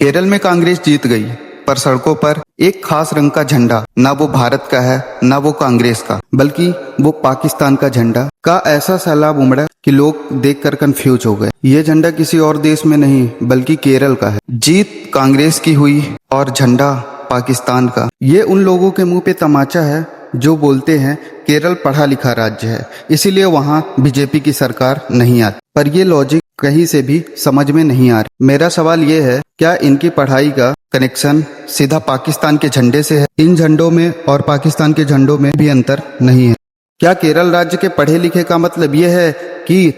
केरल में कांग्रेस जीत गई, पर सड़कों पर एक खास रंग का झंडा, ना वो भारत का है ना वो कांग्रेस का, बल्कि वो पाकिस्तान का झंडा का ऐसा सैलाब उमड़ा कि लोग देखकर कंफ्यूज हो गए। ये झंडा किसी और देश में नहीं बल्कि केरल का है। जीत कांग्रेस की हुई और झंडा पाकिस्तान का। ये उन लोगों के मुंह पे तमाचा है जो बोलते हैं केरल पढ़ा लिखा राज्य है, इसीलिए वहाँ बीजेपी की सरकार नहीं आती। पर ये लॉजिक कहीं से भी समझ में नहीं आ रही। मेरा सवाल ये है, क्या इनकी पढ़ाई का कनेक्शन सीधा पाकिस्तान के झंडे से है? इन झंडों में और पाकिस्तान के झंडों में भी अंतर नहीं है। क्या केरल राज्य के पढ़े लिखे का मतलब ये है कि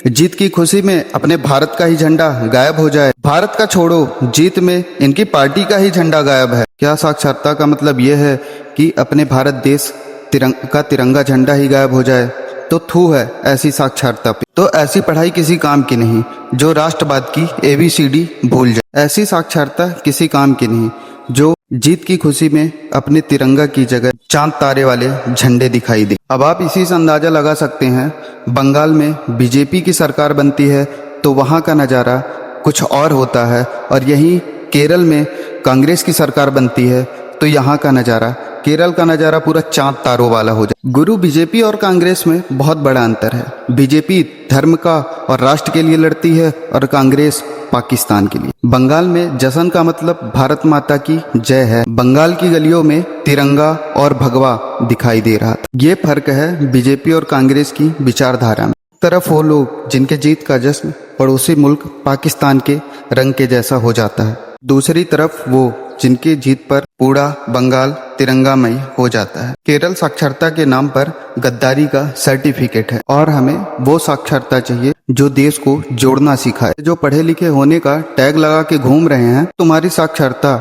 जीत की खुशी में अपने भारत का ही झंडा गायब हो जाए? भारत का छोड़ो, जीत में इनकी पार्टी का ही झंडा गायब है। क्या साक्षरता का मतलब यह है कि अपने भारत देश का तिरंगा झंडा ही गायब हो जाए? तो थू है ऐसी साक्षरता पे। तो ऐसी पढ़ाई किसी काम की नहीं जो राष्ट्रवाद की ABCD भूल जाए। ऐसी साक्षरता किसी काम की नहीं जो जीत की खुशी में अपने तिरंगा की जगह चांद तारे वाले झंडे दिखाई दे। अब आप इसी से अंदाजा लगा सकते हैं, बंगाल में बीजेपी की सरकार बनती है तो वहां का नज़ारा कुछ और होता है, और यहीं केरल में कांग्रेस की सरकार बनती है तो यहाँ का नज़ारा, केरल का नज़ारा पूरा चांद तारों वाला हो जाए। गुरु, बीजेपी और कांग्रेस में बहुत बड़ा अंतर है। बीजेपी धर्म का और राष्ट्र के लिए लड़ती है और कांग्रेस पाकिस्तान के लिए। बंगाल में जश्न का मतलब भारत माता की जय है। बंगाल की गलियों में तिरंगा और भगवा दिखाई दे रहा था। ये फर्क है बीजेपी और कांग्रेस की विचारधारा में। तरफ वो लोग जिनके जीत का जश्न पड़ोसी मुल्क पाकिस्तान के रंग के जैसा हो जाता है, दूसरी तरफ वो जिनकी जीत पर पूरा बंगाल तिरंगामय हो जाता है। केरल साक्षरता के नाम पर गद्दारी का सर्टिफिकेट है, और हमें वो साक्षरता चाहिए जो देश को जोड़ना सिखाए। जो पढ़े लिखे होने का टैग लगा के घूम रहे हैं, तुम्हारी साक्षरता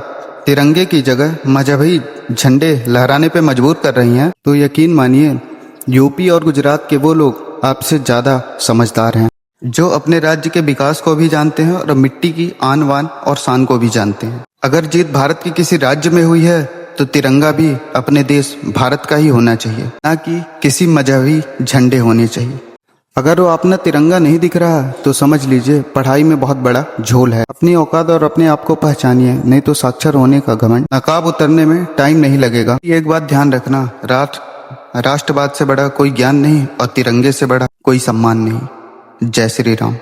तिरंगे की जगह मजहबी झंडे लहराने पे मजबूर कर रही हैं, तो यकीन मानिए यूपी और गुजरात के वो लोग आपसे ज्यादा समझदार हैं, जो अपने राज्य के विकास को भी जानते हैं और मिट्टी की आन बान और शान को भी जानते हैं। अगर जीत भारत के किसी राज्य में हुई है तो तिरंगा भी अपने देश भारत का ही होना चाहिए, ना कि किसी मजहबी झंडे होने चाहिए। अगर वो अपना तिरंगा नहीं दिख रहा तो समझ लीजिए पढ़ाई में बहुत बड़ा झोल है। अपनी औकात और अपने आप को पहचानिए, नहीं तो साक्षर होने का घमंड नकाब उतरने में टाइम नहीं लगेगा। एक बात ध्यान रखना, राष्ट्रवाद से बड़ा कोई ज्ञान नहीं और तिरंगे से बड़ा कोई सम्मान नहीं। जय श्री राम।